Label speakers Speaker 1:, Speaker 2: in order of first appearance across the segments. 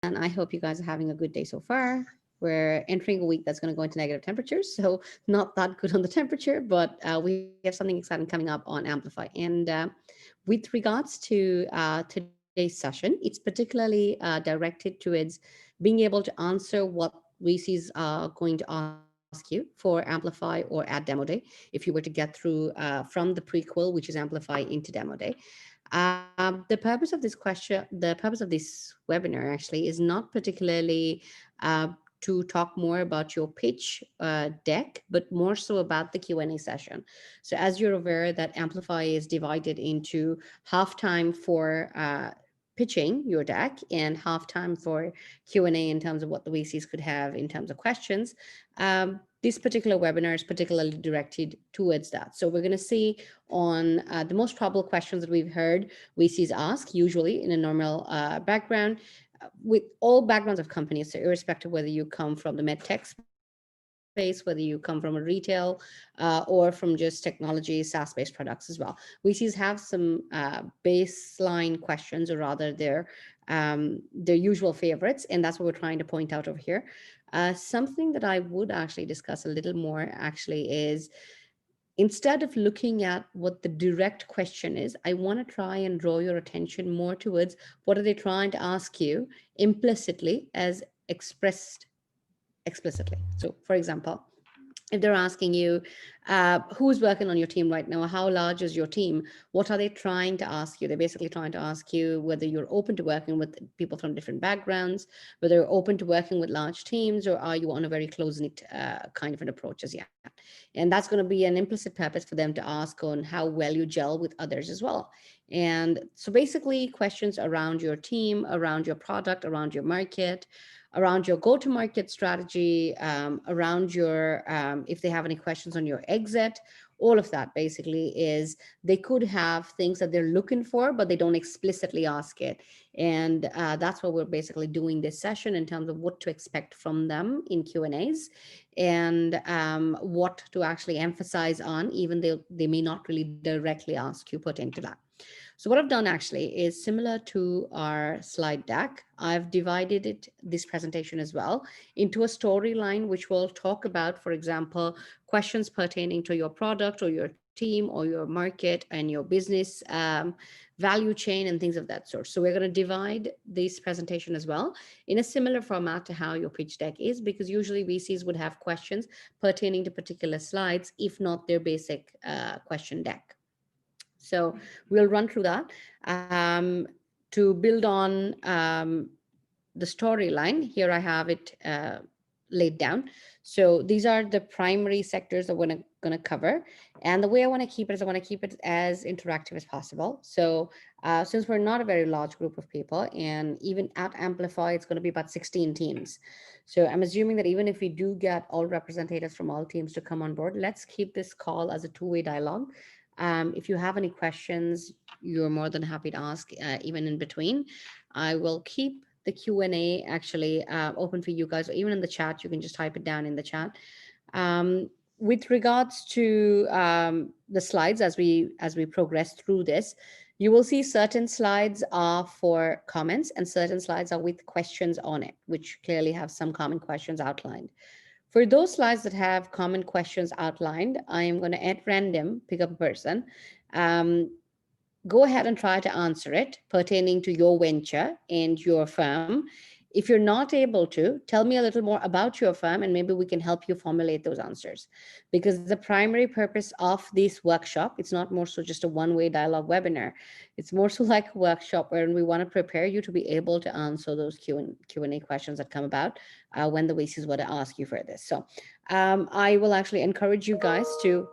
Speaker 1: I hope you guys are having a good day so far. We're entering a week that's going to go into negative temperatures, so not that good on the temperature, but we have something exciting coming up on Amplify. And with regards to today's session, it's particularly directed towards being able to answer what VCs are going to ask you for Amplify or at Demo Day, if you were to get through from the prequel, which is Amplify, into Demo Day. The purpose of this question, the purpose of this webinar actually is not particularly to talk more about your pitch deck, but more so about the Q&A session. So as you're aware that Amplify is divided into half time for pitching your deck and half time for Q&A in terms of what the VCs could have in terms of questions. This particular webinar is particularly directed towards that. So we're going to see on the most probable questions that we've heard VCs ask, usually in a normal background, with all backgrounds of companies, so irrespective whether you come from the med tech space, whether you come from a retail or from just technology, SaaS-based products as well. VCs have some baseline questions, or rather their usual favorites, and that's what we're trying to point out over here. Something that I would actually discuss a little more actually is, instead of looking at what the direct question is, I want to try and draw your attention more towards what are they trying to ask you implicitly as expressed explicitly. So, for example, if they're asking you who's working on your team right now, how large is your team, what are they trying to ask you? They're basically trying to ask you whether you're open to working with people from different backgrounds, whether you're open to working with large teams, or are you on a very close knit kind of an approach as yet. And that's going to be an implicit purpose for them to ask on how well you gel with others as well. And so basically questions around your team, around your product, around your market, around your go-to-market strategy, around your, if they have any questions on your exit, all of that basically is, they could have things that they're looking for, but they don't explicitly ask it. And that's what we're basically doing this session in terms of what to expect from them in Q&As, and what to actually emphasize on, even though they may not really directly ask you pertaining to that. So what I've done actually is similar to our slide deck. I've divided this presentation as well into a storyline, which will talk about, for example, questions pertaining to your product or your team or your market and your business value chain and things of that sort. So we're going to divide this presentation as well in a similar format to how your pitch deck is, because usually VCs would have questions pertaining to particular slides, if not their basic question deck. So we'll run through that to build on the storyline. Here I have it laid down. So these are the primary sectors that we're going to cover. And the way I want to keep it is I want to keep it as interactive as possible. So since we're not a very large group of people, and even at Amplify, it's going to be about 16 teams. So I'm assuming that even if we do get all representatives from all teams to come on board, let's keep this call as a two-way dialogue. If you have any questions, you're more than happy to ask, even in between. I will keep the Q&A actually open for you guys, or even in the chat. You can just type it down in the chat. With regards to the slides, as we progress through this, you will see certain slides are for comments and certain slides are with questions on it, which clearly have some common questions outlined. For those slides that have common questions outlined, I am going to at random pick up a person. Go ahead and try to answer it pertaining to your venture and your firm. If you're not able to, tell me a little more about your firm and maybe we can help you formulate those answers. Because the primary purpose of this workshop, it's not more so just a one-way dialogue webinar. It's more so like a workshop where we want to prepare you to be able to answer those Q&A questions that come about when the VCs were to ask you for this. So I will actually encourage you guys to,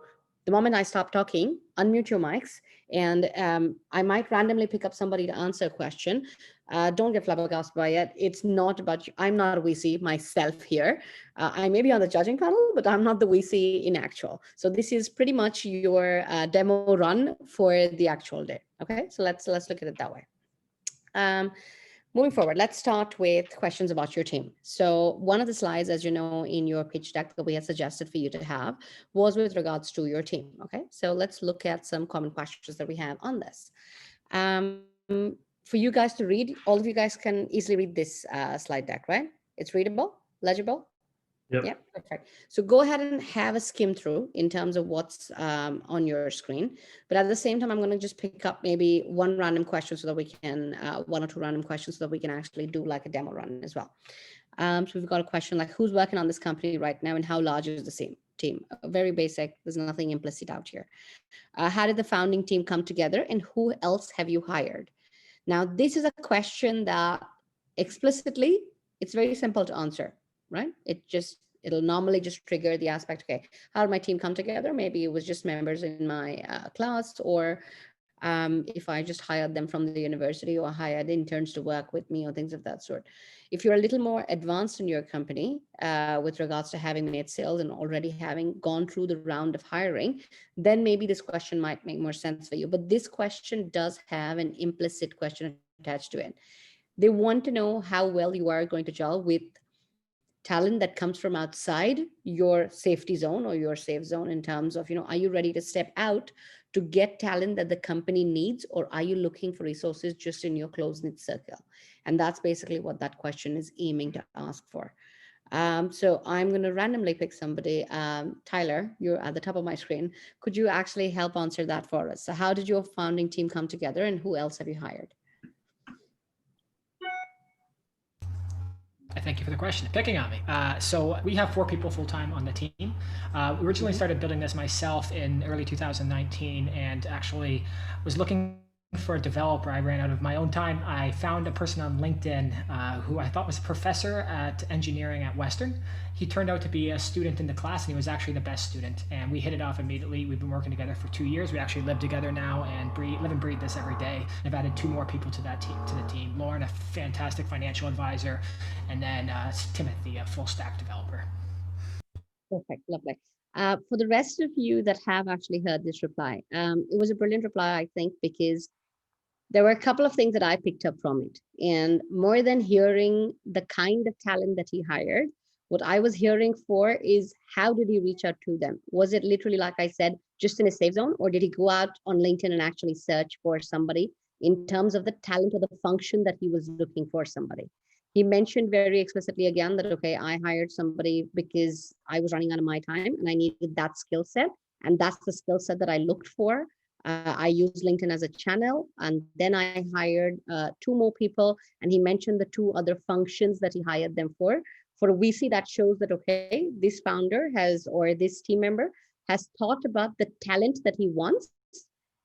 Speaker 1: the moment I stop talking, unmute your mics, and I might randomly pick up somebody to answer a question. Don't get flabbergasted by it. It's not about you. I'm not a VC myself here. I may be on the judging panel, but I'm not the VC in actual. So this is pretty much your demo run for the actual day. Okay, so let's look at it that way. Moving forward, let's start with questions about your team. So one of the slides, as you know, in your pitch deck that we had suggested for you to have was with regards to your team. Okay, so let's look at some common questions that we have on this. for you guys to read. All of you guys can easily read this slide deck, right? It's readable, legible.
Speaker 2: Yep.
Speaker 1: Yeah, perfect. So go ahead and have a skim through in terms of what's on your screen. But at the same time, I'm going to just pick up maybe one random question so that we can, one or two random questions so that we can actually do like a demo run as well. So we've got a question like, who's working on this company right now and how large is the same team? Very basic. There's nothing implicit out here. How did the founding team come together and who else have you hired? Now, this is a question that explicitly, it's very simple to answer, right? It'll normally just trigger the aspect, okay, how did my team come together? Maybe it was just members in my class, or if I just hired them from the university or hired interns to work with me or things of that sort. If you're a little more advanced in your company with regards to having made sales and already having gone through the round of hiring, then maybe this question might make more sense for you. But this question does have an implicit question attached to it. They want to know how well you are going to gel with talent that comes from outside your safety zone or your safe zone, in terms of, are you ready to step out to get talent that the company needs, or are you looking for resources just in your close-knit circle? And that's basically what that question is aiming to ask for. So I'm going to randomly pick somebody. Tyler, you're at the top of my screen. Could you actually help answer that for us? So how did your founding team come together and who else have you hired?
Speaker 3: I thank you for the question. Picking on me. So we have 4 people full-time on the team. Originally started building this myself in early 2019 and actually was looking for a developer. I ran out of my own time. I found a person on LinkedIn who I thought was a professor at engineering at Western. He turned out to be a student in the class, and he was actually the best student. And we hit it off immediately. We've been working together for 2 years. We actually live together now and live and breathe this every day. I've added 2 more people to that to the team. Lauren, a fantastic financial advisor, and then Timothy, a full stack developer.
Speaker 1: Perfect, lovely. For the rest of you that have actually heard this reply, it was a brilliant reply, I think, because there were a couple of things that I picked up from it. And more than hearing the kind of talent that he hired, what I was hearing for is, how did he reach out to them? Was it literally, like I said, just in a safe zone, or did he go out on LinkedIn and actually search for somebody in terms of the talent or the function that he was looking for somebody? He mentioned very explicitly again that, okay, I hired somebody because I was running out of my time and I needed that skill set. And that's the skill set that I looked for. I used LinkedIn as a channel, and then I hired 2 more people, and he mentioned the 2 other functions that he hired them for. For a VC, that shows that, okay, this founder has, or this team member has thought about the talent that he wants,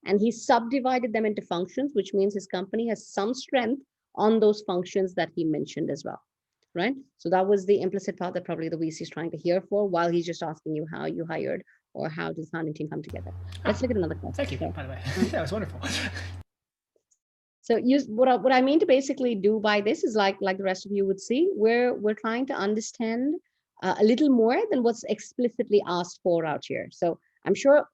Speaker 1: and he subdivided them into functions, which means his company has some strength on those functions that he mentioned as well, right? So that was the implicit part that probably the VC is trying to hear for, while he's just asking you how you hired or how does the founding team come together. Let's look at another question.
Speaker 3: Thank you, by the way. That was wonderful.
Speaker 1: So what I mean to basically do by this is like the rest of you would see, we're trying to understand a little more than what's explicitly asked for out here. So I'm sure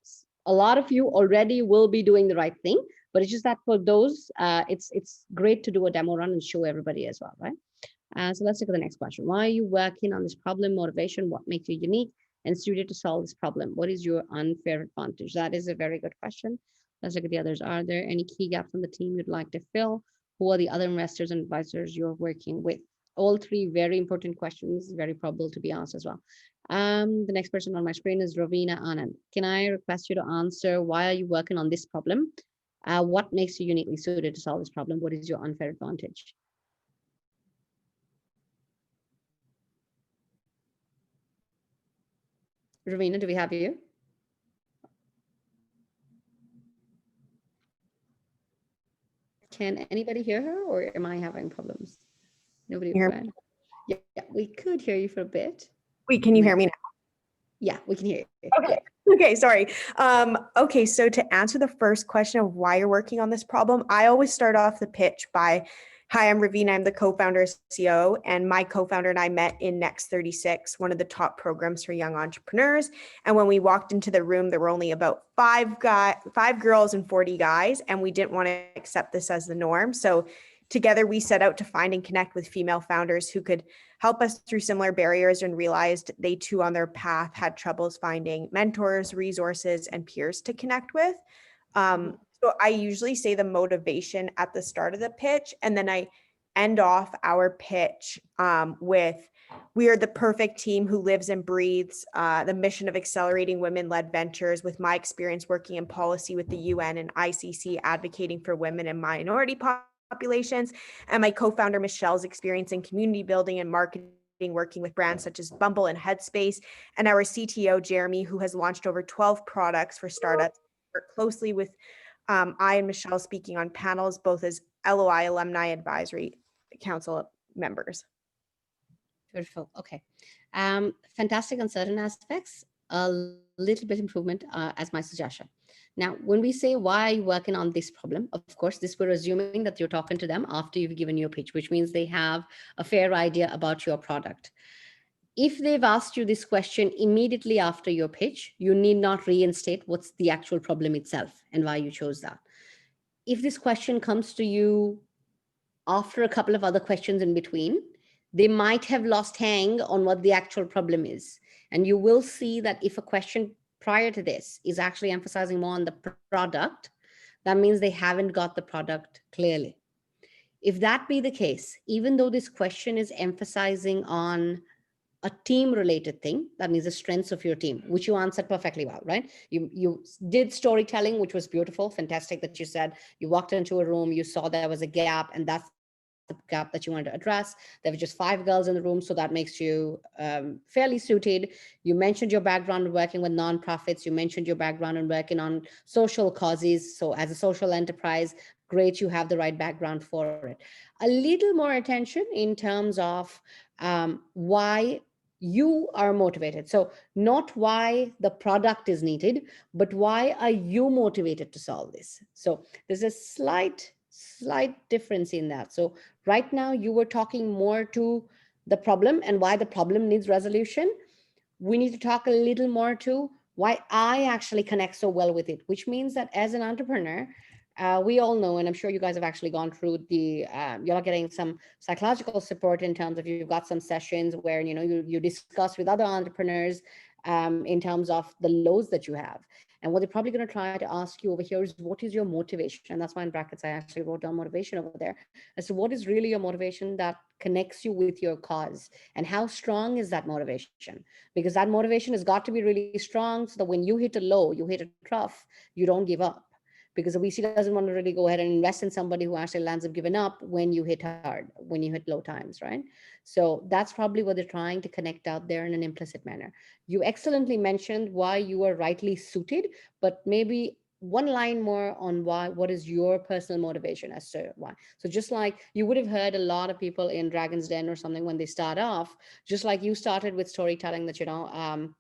Speaker 1: a lot of you already will be doing the right thing, but it's just that for those, it's great to do a demo run and show everybody as well, right? So let's look at the next question. Why are you working on this problem? Motivation, what makes you unique and suited to solve this problem? What is your unfair advantage? That is a very good question. Let's look at the others. Are there any key gaps on the team you'd like to fill? Who are the other investors and advisors you're working with? All 3 very important questions, very probable to be asked as well. The next person on my screen is Ravina Anand. Can I request you to answer, why are you working on this problem? What makes you uniquely suited to solve this problem? What is your unfair advantage? Ravina, do we have you? Can anybody hear her, or am I having problems? Nobody. Yeah, we could hear you for a bit.
Speaker 4: Wait, can you hear me now?
Speaker 1: Yeah, we can hear you.
Speaker 4: Okay. Okay, sorry. Okay, so to answer the first question of why you're working on this problem, I always start off the pitch by, hi, I'm Ravina. I'm the co-founder of CEO, and my co-founder and I met in Next 36, one of the top programs for young entrepreneurs. And when we walked into the room, there were only about 5 girls and 40 guys, and we didn't want to accept this as the norm. So together, we set out to find and connect with female founders who could help us through similar barriers, and realized they too on their path had troubles finding mentors, resources, and peers to connect with. So So I usually say the motivation at the start of the pitch, and then I end off our pitch with, we are the perfect team who lives and breathes the mission of accelerating women-led ventures with my experience working in policy with the UN and ICC advocating for women and minority populations, and my co-founder Michelle's experience in community building and marketing working with brands such as Bumble and Headspace, and our CTO Jeremy, who has launched over 12 products for startups, work closely with I and Michelle speaking on panels, both as LOI Alumni Advisory Council members.
Speaker 1: Beautiful. Okay. Fantastic on certain aspects, a little bit improvement as my suggestion. Now, when we say why are you working on this problem, of course, this we're assuming that you're talking to them after you've given your pitch, which means they have a fair idea about your product. If they've asked you this question immediately after your pitch, you need not reinstate what's the actual problem itself and why you chose that. If this question comes to you after a couple of other questions in between, they might have lost hang on what the actual problem is. And you will see that if a question prior to this is actually emphasizing more on the product, that means they haven't got the product clearly. If that be the case, even though this question is emphasizing on a team related thing, that means the strengths of your team, which you answered perfectly well, right? You did storytelling, which was beautiful, fantastic, that you said you walked into a room, you saw there was a gap, and that's the gap that you wanted to address. There were just 5 girls in the room, so that makes you fairly suited. You mentioned your background working with nonprofits, you mentioned your background in working on social causes, so as a social enterprise, great, you have the right background for it. A little more attention in terms of why you are motivated. So not why the product is needed, but why are you motivated to solve this? So there's a slight difference in that. So right now you were talking more to the problem and why the problem needs resolution. We need to talk a little more to why I actually connect so well with it, which means that as an entrepreneur, we all know, and I'm sure you guys have actually gone through you're getting some psychological support in terms of you've got some sessions where, you discuss with other entrepreneurs in terms of the lows that you have. And what they're probably going to try to ask you over here is what is your motivation? And that's why in brackets, I actually wrote down motivation over there as to what is really your motivation that connects you with your cause and how strong is that motivation? Because that motivation has got to be really strong so that when you hit a low, you hit a trough, you don't give up, because the VC doesn't want to really go ahead and invest in somebody who actually lands up giving up when you hit hard, when you hit low times, right? So that's probably what they're trying to connect out there in an implicit manner. You excellently mentioned why you are rightly suited, but maybe one line more on what is your personal motivation as to why. So just like you would have heard a lot of people in Dragon's Den or something when they start off, just like you started with storytelling that,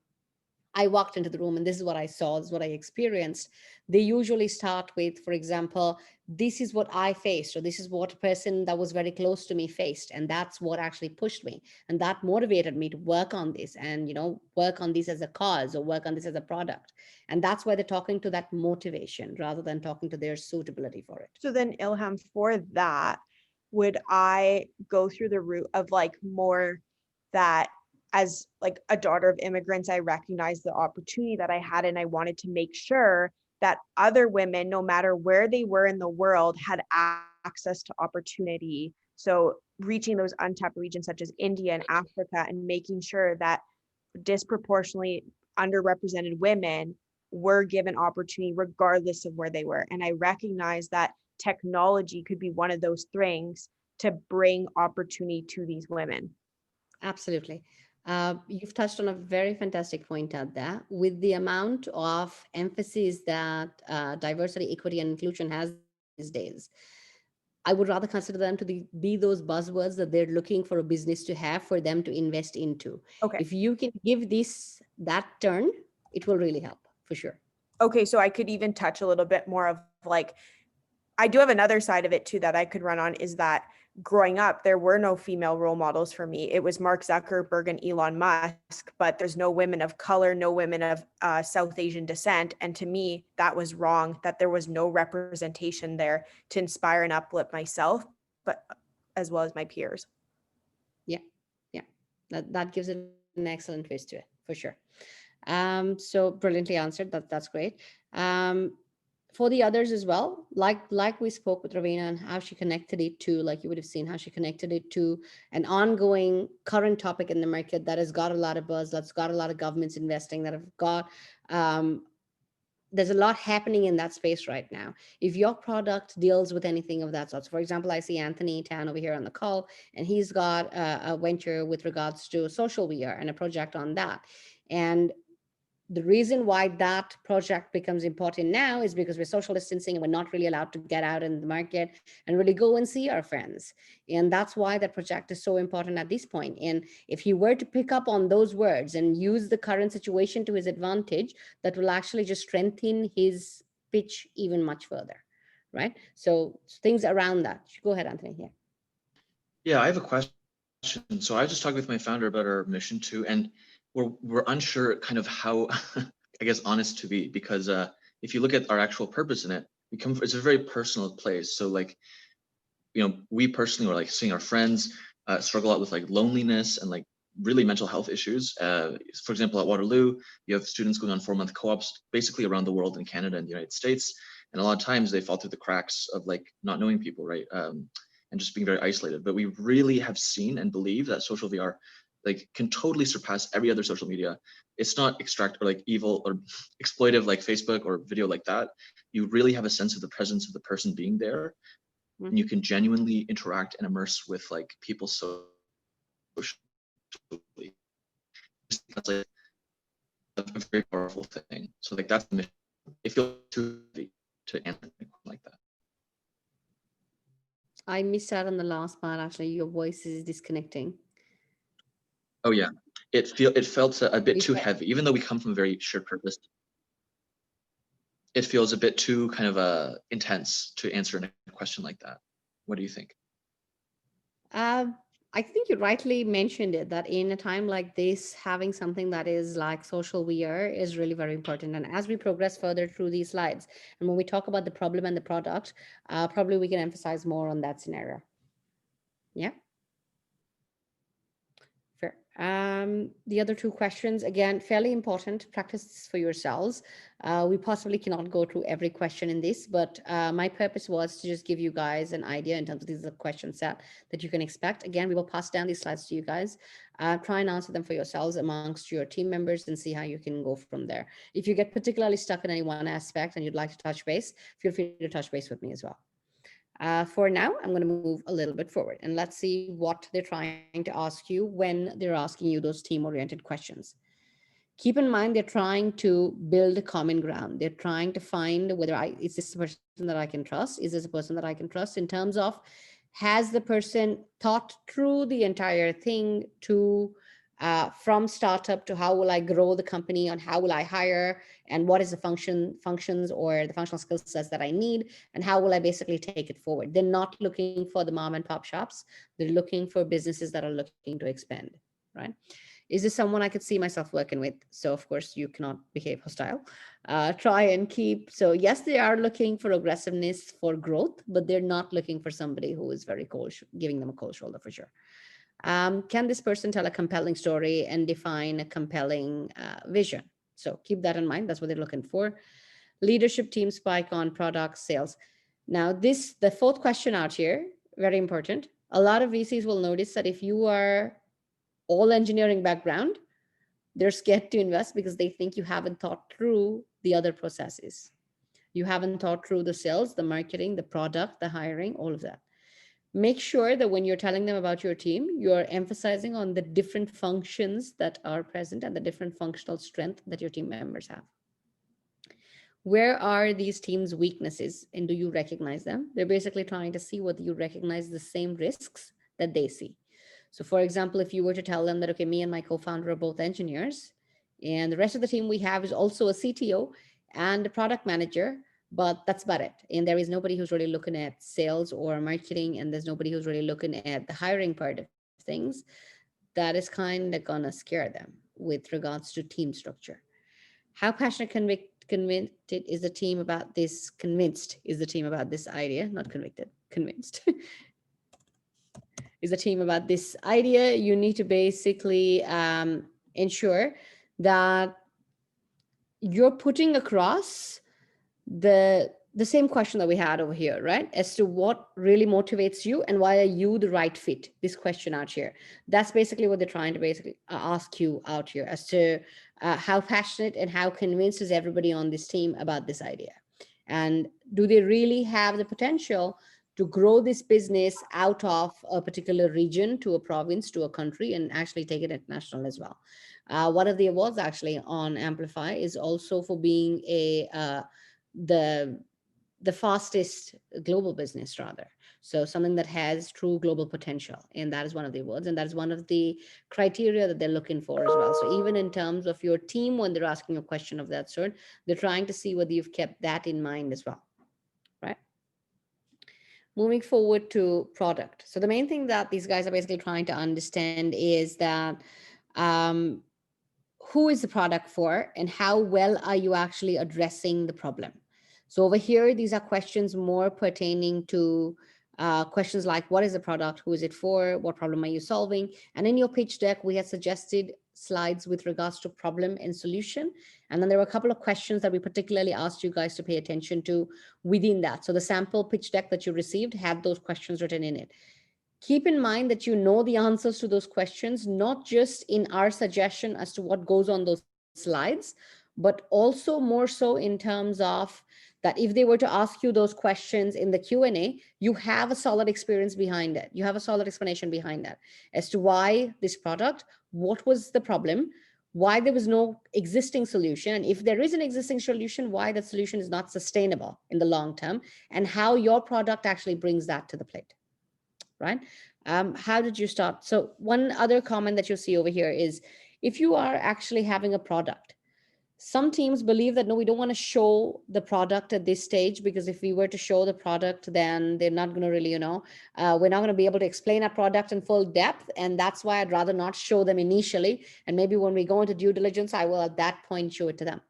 Speaker 1: I walked into the room and this is what I saw, this is what I experienced. They usually start with, for example, this is what I faced, or this is what a person that was very close to me faced. And that's what actually pushed me. And that motivated me to work on this and, work on this as a cause or work on this as a product. And that's why they're talking to that motivation rather than talking to their suitability for it.
Speaker 4: So then, Ilham, for that, would I go through the route of more that as a daughter of immigrants, I recognized the opportunity that I had, and I wanted to make sure that other women, no matter where they were in the world, had access to opportunity. So reaching those untapped regions such as India and Africa, and making sure that disproportionately underrepresented women were given opportunity regardless of where they were. And I recognize that technology could be one of those things to bring opportunity to these women.
Speaker 1: Absolutely. You've touched on a very fantastic point out there. With the amount of emphasis that diversity, equity, and inclusion has these days, I would rather consider them to be those buzzwords that they're looking for a business to have for them to invest into.
Speaker 4: Okay.
Speaker 1: If you can give this that turn, it will really help for sure.
Speaker 4: Okay, so I could even touch a little bit more of I do have another side of it too that I could run on, is that growing up, there were no female role models for me. It was Mark Zuckerberg and Elon Musk, but there's no women of color, no women of South Asian descent. And to me, that was wrong, that there was no representation there to inspire and uplift myself, but as well as my peers.
Speaker 1: Yeah, yeah, that gives it an excellent twist to it for sure. So brilliantly answered. That's great. for the others as well, like we spoke with Ravina and how she connected it to, like you would have seen how she connected it to an ongoing current topic in the market that has got a lot of buzz, that's got a lot of governments investing, that have got um, there's a lot happening in that space right now. If your product deals with anything of that sort, so for example, I see Anthony Tan over here on the call, and he's got a venture with regards to social VR and a project on that. And the reason why that project becomes important now is because we're social distancing and we're not really allowed to get out in the market and really go and see our friends. And that's why that project is so important at this point. And if he were to pick up on those words and use the current situation to his advantage, that will actually just strengthen his pitch even much further, right? So things around that. Go ahead, Anthony. Yeah.
Speaker 2: Yeah, I have a question. So I just talked with my founder about our mission too, and we're unsure kind of how, I guess, honest to be, because if you look at our actual purpose in it, it's a very personal place. So like, we personally were like seeing our friends struggle out with like loneliness and like really mental health issues. For example, at Waterloo, you have students going on 4-month co-ops basically around the world in Canada and the United States. And a lot of times they fall through the cracks of like not knowing people, right? And just being very isolated. But we really have seen and believe that social VR like can totally surpass every other social media. It's not extract or like evil or exploitive like Facebook or video like that. You really have a sense of the presence of the person being there, and you can genuinely interact and immerse with like people socially. That's like a very powerful thing. So like that's the mission. It feels too heavy to answer like that.
Speaker 1: I missed out on the last part. Actually, your voice is disconnecting.
Speaker 2: Oh yeah, it felt a bit too heavy, even though we come from a very shared purpose. It feels a bit too kind of intense to answer a question like that. What do you think?
Speaker 1: I think you rightly mentioned it, that in a time like this, having something that is like social VR is really very important. And as we progress further through these slides, and when we talk about the problem and the product, probably we can emphasize more on that scenario. Yeah. Fair. The other two questions, again, fairly important. Practice this for yourselves. We possibly cannot go through every question in this, but my purpose was to just give you guys an idea in terms of these are the question set that you can expect. Again, we will pass down these slides to you guys. Try and answer them for yourselves amongst your team members and see how you can go from there. If you get particularly stuck in any one aspect and you'd like to touch base, feel free to touch base with me as well. For now, I'm going to move a little bit forward and let's see what they're trying to ask you when they're asking you those team-oriented questions. Keep in mind, they're trying to build a common ground. They're trying to find whether is this a person that I can trust? Is this a person that I can trust in terms of, has the person thought through the entire thing to from startup to how will I grow the company, and how will I hire, and what is the functions or the functional skill sets that I need, and how will I basically take it forward. They're not looking for the mom and pop shops. They're looking for businesses that are looking to expand, right? Is this someone I could see myself working with? So of course you cannot behave hostile. Try and keep, so yes, they are looking for aggressiveness for growth, but they're not looking for somebody who is very cold, giving them a cold shoulder for sure. Can this person tell a compelling story and define a compelling vision? So keep that in mind. That's what they're looking for. Leadership team spike on product sales. Now the fourth question out here, very important. A lot of VCs will notice that if you are all engineering background, they're scared to invest because they think you haven't thought through the other processes. You haven't thought through the sales, the marketing, the product, the hiring, all of that. Make sure that when you're telling them about your team, you're emphasizing on the different functions that are present and the different functional strength that your team members have. Where are these teams' weaknesses and do you recognize them? They're basically trying to see whether you recognize the same risks that they see. So for example, if you were to tell them that, okay, me and my co-founder are both engineers and the rest of the team we have is also a CTO and a product manager, but that's about it. And there is nobody who's really looking at sales or marketing, and there's nobody who's really looking at the hiring part of things. That is kind of gonna scare them with regards to team structure. How passionate, convinced is the team about this? Convinced is the team about this idea, not convicted, convinced. Is a team about this idea. You need to basically ensure that you're putting across the the same question that we had over here, right? As to what really motivates you and why are you the right fit? This question out here. That's basically what they're trying to basically ask you out here as to how passionate and how convinced is everybody on this team about this idea? And do they really have the potential to grow this business out of a particular region to a province to a country and actually take it international as well? One of the awards actually on Amplify is also for being the the fastest global business rather, so something that has true global potential, and that is one of the awards, and that is one of the criteria that they're looking for as well. So even in terms of your team, when they're asking a question of that sort, they're trying to see whether you've kept that in mind as well, right? Moving forward to product, so the main thing that these guys are basically trying to understand is that um, who is the product for and how well are you actually addressing the problem. So over here, these are questions more pertaining to questions like what is the product, who is it for, what problem are you solving? And in your pitch deck, we had suggested slides with regards to problem and solution. And then there were a couple of questions that we particularly asked you guys to pay attention to within that. So the sample pitch deck that you received had those questions written in it. Keep in mind that you know the answers to those questions, not just in our suggestion as to what goes on those slides, but also more so in terms of that if they were to ask you those questions in the Q&A, you have a solid experience behind it. You have a solid explanation behind that as to why this product, what was the problem, why there was no existing solution, and if there is an existing solution, why that solution is not sustainable in the long term, and how your product actually brings that to the plate. Right? How did you start? So one other comment that you'll see over here is if you are actually having a product, some teams believe that, no, we don't want to show the product at this stage, because if we were to show the product, then they're not going to really, we're not going to be able to explain our product in full depth. And that's why I'd rather not show them initially. And maybe when we go into due diligence, I will at that point show it to them.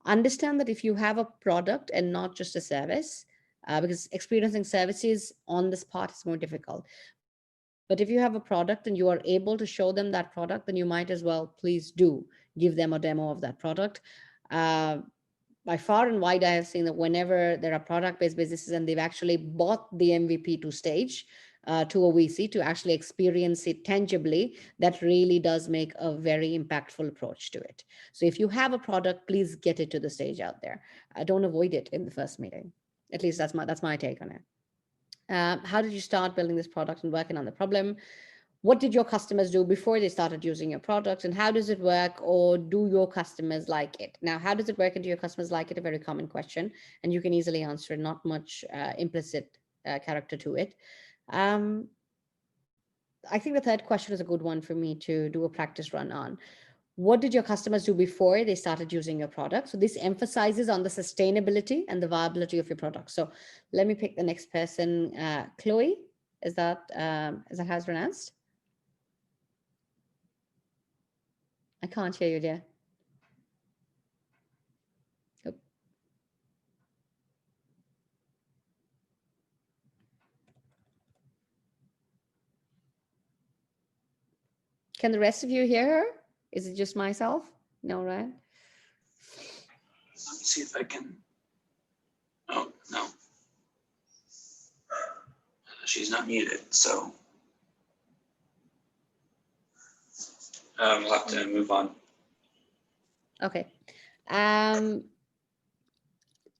Speaker 1: Understand that if you have a product and not just a service, because experiencing services on the spot is more difficult. But if you have a product and you are able to show them that product, then you might as well please do give them a demo of that product. By far and wide, I have seen that whenever there are product-based businesses and they've actually bought the MVP to stage, to a VC to actually experience it tangibly, that really does make a very impactful approach to it. So if you have a product, please get it to the stage out there. Don't avoid it in the first meeting. At least that's my take on it. How did you start building this product and working on the problem? What did your customers do before they started using your product, and how does it work, or do your customers like it? Now, how does it work and do your customers like it? A very common question, and you can easily answer, not much implicit character to it. I think the third question is a good one for me to do a practice run on. What did your customers do before they started using your product? So this emphasizes on the sustainability and the viability of your product. So let me pick the next person. Chloe, is that how it's pronounced? I can't hear you, dear. Oh. Can the rest of you hear her? Is it just myself? No, right?
Speaker 5: Let me see if I can. Oh, no. She's not muted, so we'll have to move on.
Speaker 1: Okay.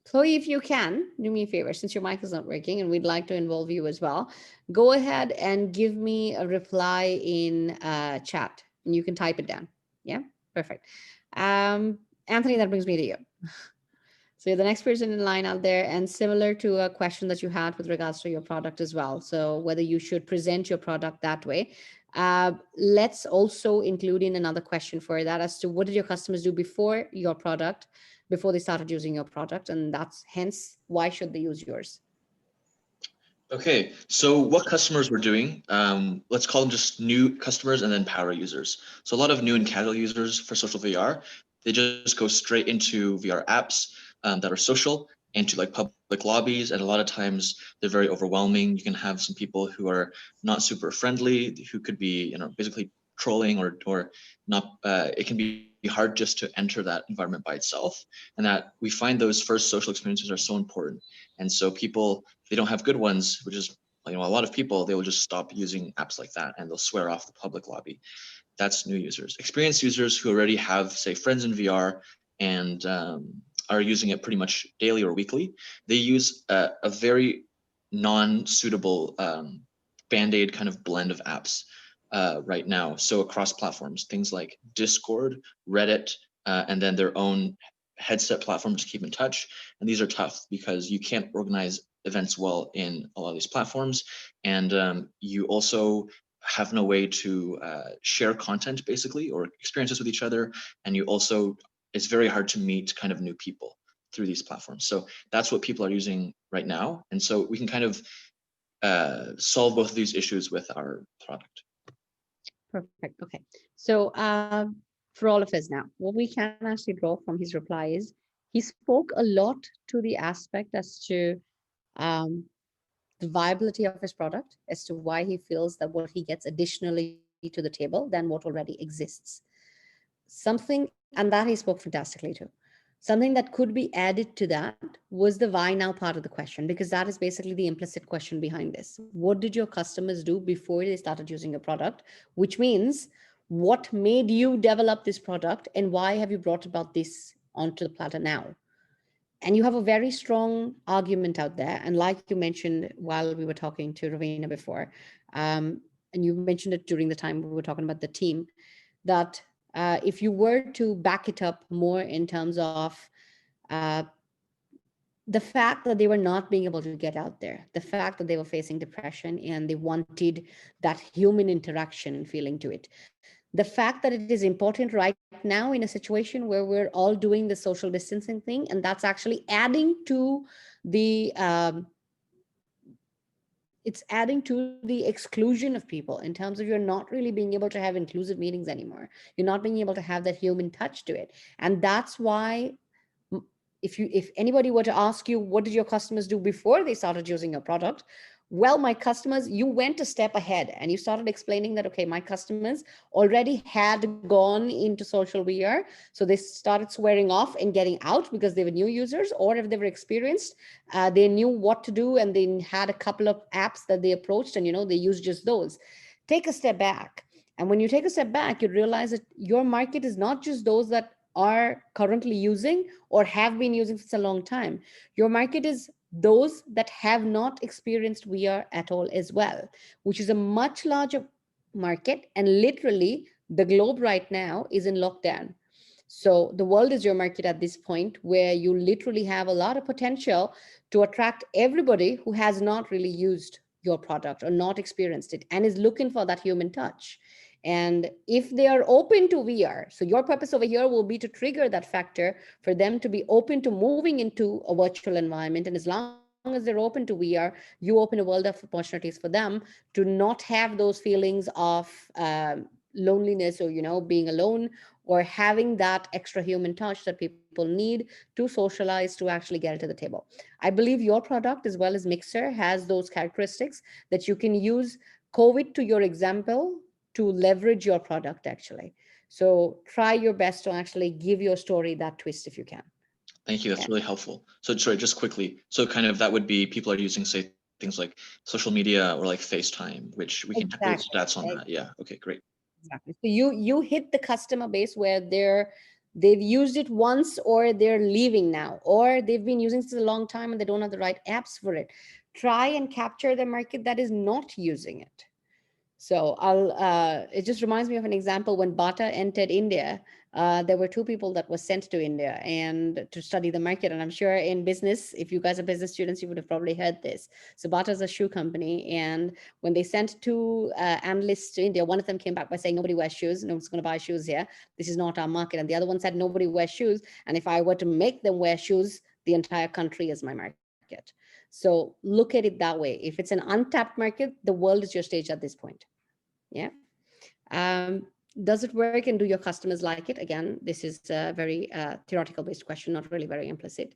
Speaker 1: Chloe, if you can, do me a favor, since your mic is not working and we'd like to involve you as well, go ahead and give me a reply in chat, and you can type it down. Yeah, perfect. Anthony, that brings me to you. So you're the next person in line out there, and similar to a question that you had with regards to your product as well. So whether you should present your product that way. Let's also include in another question for that as to what did your customers do before your product, before they started using your product, and that's hence why should they use yours?
Speaker 2: Okay, so what customers were doing, let's call them just new customers and then power users. So a lot of new and casual users for social VR, they just go straight into VR apps that are social, into like public lobbies, and a lot of times they're very overwhelming. You can have some people who are not super friendly, who could be, basically trolling or not. It can be hard just to enter that environment by itself, and that we find those first social experiences are so important. And so people, if they don't have good ones, which is a lot of people, they will just stop using apps like that and they'll swear off the public lobby. That's new users. Experienced users who already have, say, friends in VR and are using it pretty much daily or weekly, they use a very non-suitable Band-Aid kind of blend of apps right now. So across platforms, things like Discord, Reddit, and then their own headset platform to keep in touch. And these are tough because you can't organize events well in a lot of these platforms. And you also have no way to share content basically or experiences with each other. And you also, it's very hard to meet kind of new people through these platforms. So that's what people are using right now. And so we can kind of solve both of these issues with our product.
Speaker 1: Perfect. Okay. So for all of us now, what we can actually draw from his reply is he spoke a lot to the aspect as to um, the viability of his product, as to why he feels that what he gets additionally to the table than what already exists. Something, and that he spoke fantastically too. Something that could be added to that was the why now part of the question, because that is basically the implicit question behind this. What did your customers do before they started using your product? Which means, what made you develop this product and why have you brought about this onto the platter now? And you have a very strong argument out there. And like you mentioned while we were talking to Ravina before, and you mentioned it during the time we were talking about the team, that if you were to back it up more in terms of uh, the fact that they were not being able to get out there, the fact that they were facing depression and they wanted that human interaction feeling to it, the fact that it is important right now in a situation where we're all doing the social distancing thing, and that's actually adding to the it's adding to the exclusion of people in terms of you're not really being able to have inclusive meetings anymore. You're not being able to have that human touch to it. And that's why if anybody were to ask you, what did your customers do before they started using your product? Well, my customers, you went a step ahead and you started explaining that, okay, my customers already had gone into social VR. So they started swearing off and getting out because they were new users, or if they were experienced, they knew what to do and they had a couple of apps that they approached and, they used just those. Take a step back. And when you take a step back, you realize that your market is not just those that are currently using or have been using for a long time. Your market is those that have not experienced VR at all as well, which is a much larger market. And literally, the globe right now is in lockdown. So the world is your market at this point, where you literally have a lot of potential to attract everybody who has not really used your product or not experienced it and is looking for that human touch. And if they are open to VR, so your purpose over here will be to trigger that factor for them to be open to moving into a virtual environment. And as long as they're open to VR, you open a world of opportunities for them to not have those feelings of loneliness or, being alone, or having that extra human touch that people need to socialize, to actually get it to the table. I believe your product, as well as Mixer, has those characteristics that you can use COVID to your example to leverage your product actually. So try your best to actually give your story that twist if you can.
Speaker 2: Thank you. That's
Speaker 1: Yeah.
Speaker 2: really helpful. So sorry, just quickly. So kind of that would be people are using, say, things like social media or like FaceTime, which we can calculate
Speaker 1: Exactly.
Speaker 2: stats on that. Yeah. Okay, great.
Speaker 1: Exactly. So you hit the customer base where they've used it once, or they're leaving now, or they've been using it for a long time and they don't have the right apps for it. Try and capture the market that is not using it. So it just reminds me of an example when Bata entered India. There were two people that were sent to India and to study the market. And I'm sure in business, if you guys are business students, you would have probably heard this. So Bata is a shoe company. And when they sent two analysts to India, one of them came back by saying, nobody wears shoes. No one's going to buy shoes here. This is not our market. And the other one said, nobody wears shoes. And if I were to make them wear shoes, the entire country is my market. So look at it that way. If it's an untapped market, the world is your stage at this point. Yeah. Does it work and do your customers like it? Again, this is a very theoretical based question, not really very implicit.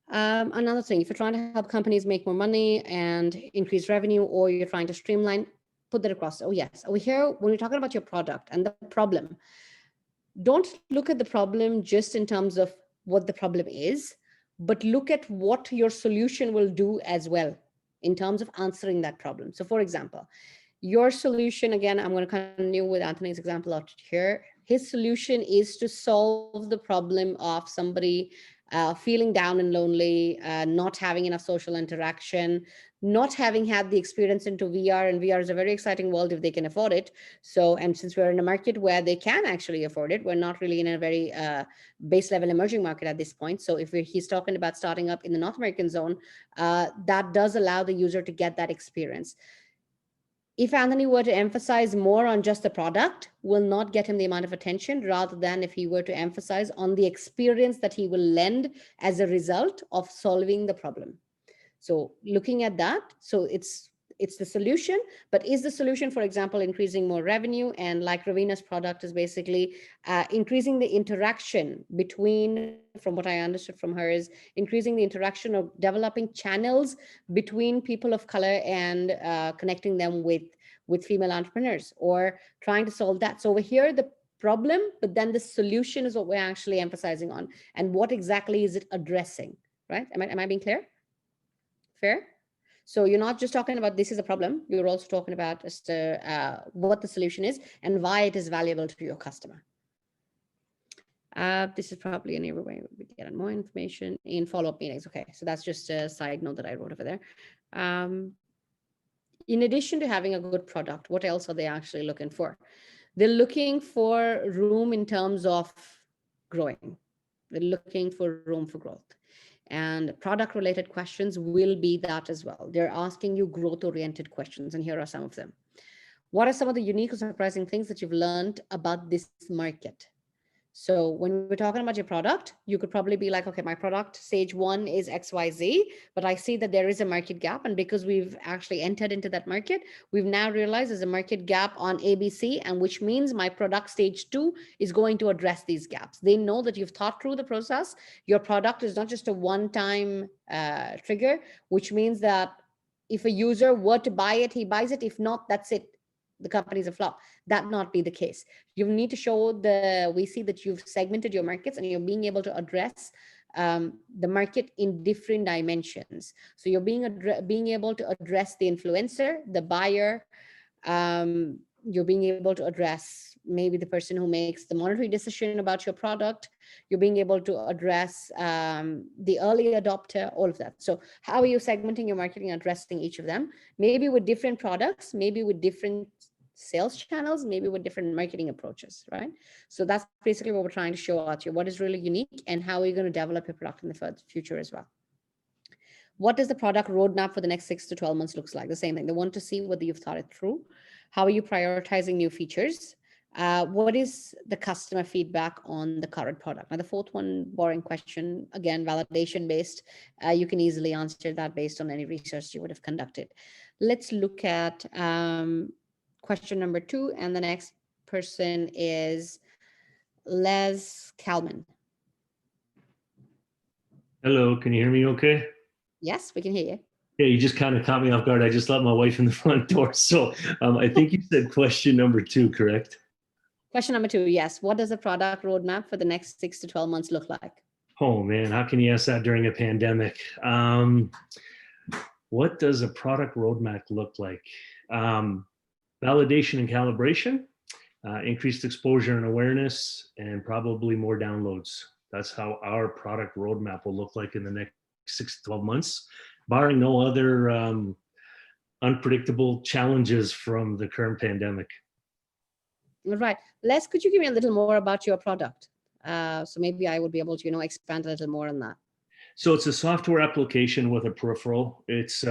Speaker 1: Another thing, if you're trying to help companies make more money and increase revenue, or you're trying to streamline, put that across. Oh yes, over here, when we're talking about your product and the problem, don't look at the problem just in terms of what the problem is, but look at what your solution will do as well in terms of answering that problem. So for example, your solution, again, I'm going to continue with Anthony's example out here. His solution is to solve the problem of somebody feeling down and lonely, not having enough social interaction, not having had the experience into VR, and VR is a very exciting world if they can afford it. So, and since we're in a market where they can actually afford it, we're not really in a very base level emerging market at this point. So if he's talking about starting up in the North American zone, that does allow the user to get that experience. If Anthony were to emphasize more on just the product, will not get him the amount of attention, rather than if he were to emphasize on the experience that he will lend as a result of solving the problem. So looking at that, so it's the solution, but is the solution, for example, increasing more revenue? And like Ravina's product is basically increasing the interaction between, from what I understood from her, is increasing the interaction of developing channels between people of color and connecting them with female entrepreneurs, or trying to solve that. So over here, the problem, but then the solution is what we're actually emphasizing on, and what exactly is it addressing, right? Am I being clear? Fair? So you're not just talking about this is a problem, you're also talking about as to, what the solution is and why it is valuable to your customer. This is probably an area where we get more information in follow-up meetings. Okay, so that's just a side note that I wrote over there. In addition to having a good product, what else are they actually looking for? They're looking for room in terms of growing. They're looking for room for growth. And product related questions will be that as well. They're asking you growth oriented questions, and here are some of them. What are some of the unique or surprising things that you've learned about this market? So when we're talking about your product, you could probably be like, okay, my product stage 1 is XYZ, but I see that there is a market gap. And because we've actually entered into that market, we've now realized there's a market gap on ABC, and which means my product stage 2 is going to address these gaps. They know that you've thought through the process. Your product is not just a one-time trigger, which means that if a user were to buy it, he buys it. If not, that's it. The company's a flop. That not be the case. You need to show we see that you've segmented your markets and you're being able to address the market in different dimensions. So you're being able to address the influencer, the buyer, you're being able to address maybe the person who makes the monetary decision about your product. You're being able to address the early adopter, all of that. So how are you segmenting your marketing and addressing each of them? Maybe with different products, maybe with different sales channels, maybe with different marketing approaches, right? So that's basically what we're trying to show out here. What is really unique and how are you going to develop your product in the future as well? What does the product roadmap for the next 6 to 12 months looks like? The same thing. They want to see whether you've thought it through. How are you prioritizing new features? What is the customer feedback on the current product? Now, the fourth one, boring question, again, validation based. You can easily answer that based on any research you would have conducted. Let's look at question number 2. And the next person is Les Kalman.
Speaker 6: Hello, can you hear me okay?
Speaker 1: Yes, we can hear you.
Speaker 6: Yeah, you just kind of caught me off guard. I just let my wife in the front door. So I think you said question number 2, correct?
Speaker 1: Question number 2, yes. What does the product roadmap for the next 6 to 12 months look like?
Speaker 6: Oh man, how can you ask that during a pandemic? What does a product roadmap look like? Validation and calibration, increased exposure and awareness, and probably more downloads. That's how our product roadmap will look like in the next 6 to 12 months, barring no other unpredictable challenges from the current pandemic.
Speaker 1: All right. Les, could you give me a little more about your product? So maybe I would be able to, expand a little more on that.
Speaker 6: So it's a software application with a peripheral. It's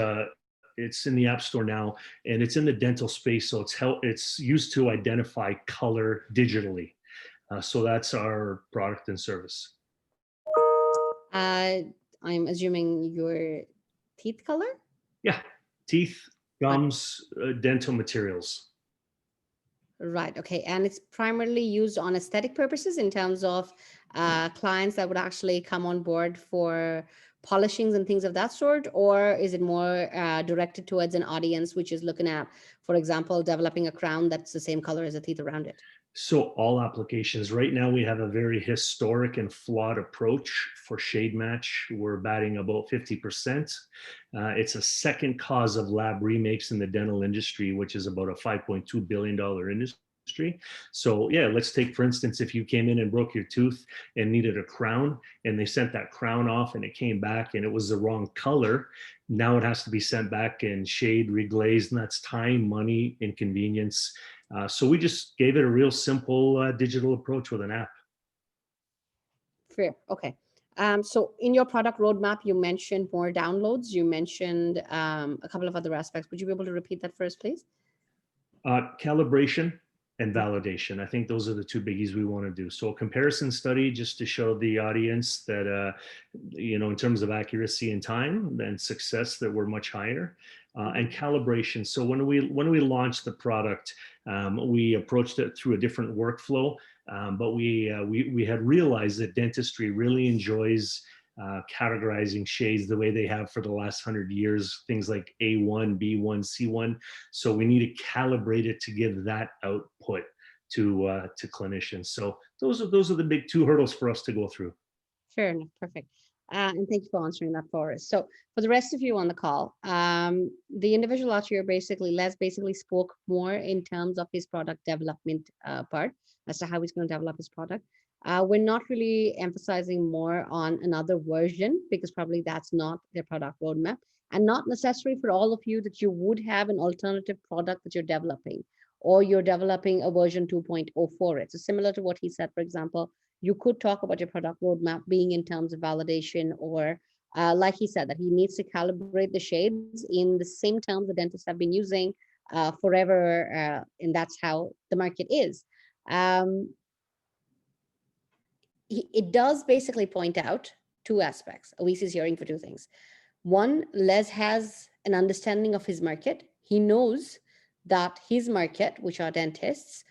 Speaker 6: in the App Store now, and it's in the dental space. So it's used to identify color digitally. So that's our product and service.
Speaker 1: I'm assuming your teeth color?
Speaker 6: Yeah, teeth, gums, dental materials.
Speaker 1: Right. Okay. And it's primarily used on aesthetic purposes in terms of clients that would actually come on board for polishings and things of that sort, or is it more directed towards an audience which is looking at, for example, developing a crown that's the same color as the teeth around it?
Speaker 6: So all applications. Right now we have a very historic and flawed approach for shade match. We're batting about 50%. It's a second cause of lab remakes in the dental industry, which is about a $5.2 billion industry. So yeah, let's take, for instance, if you came in and broke your tooth and needed a crown and they sent that crown off and it came back and it was the wrong color, now it has to be sent back and shade reglazed, and that's time, money, inconvenience. So we just gave it a real simple digital approach with an app.
Speaker 1: Fair. Okay. So in your product roadmap, you mentioned more downloads. You mentioned a couple of other aspects. Would you be able to repeat that first, please?
Speaker 6: Calibration and validation. I think those are the two biggies we want to do. So a comparison study just to show the audience that, in terms of accuracy and time and success, that we're much higher. And calibration. So when we launched the product, we approached it through a different workflow, but we had realized that dentistry really enjoys categorizing shades the way they have for the last 100 years, things like A1, B1, C1. So we need to calibrate it to give that output to clinicians. So those are the big two hurdles for us to go through.
Speaker 1: Fair enough. Perfect. And thank you for answering that for us. So for the rest of you on the call, the individual out here Les basically spoke more in terms of his product development part as to how he's going to develop his product. We're not really emphasizing more on another version because probably that's not their product roadmap, and not necessary for all of you that you would have an alternative product that you're developing, or you're developing a version 2.0 for it. So similar to what he said, for example, you could talk about your product roadmap being in terms of validation, or like he said, that he needs to calibrate the shades in the same terms the dentists have been using forever, and that's how the market is. It does basically point out two aspects. Awis is hearing for two things. One, Les has an understanding of his market. He knows that his market, which are dentists,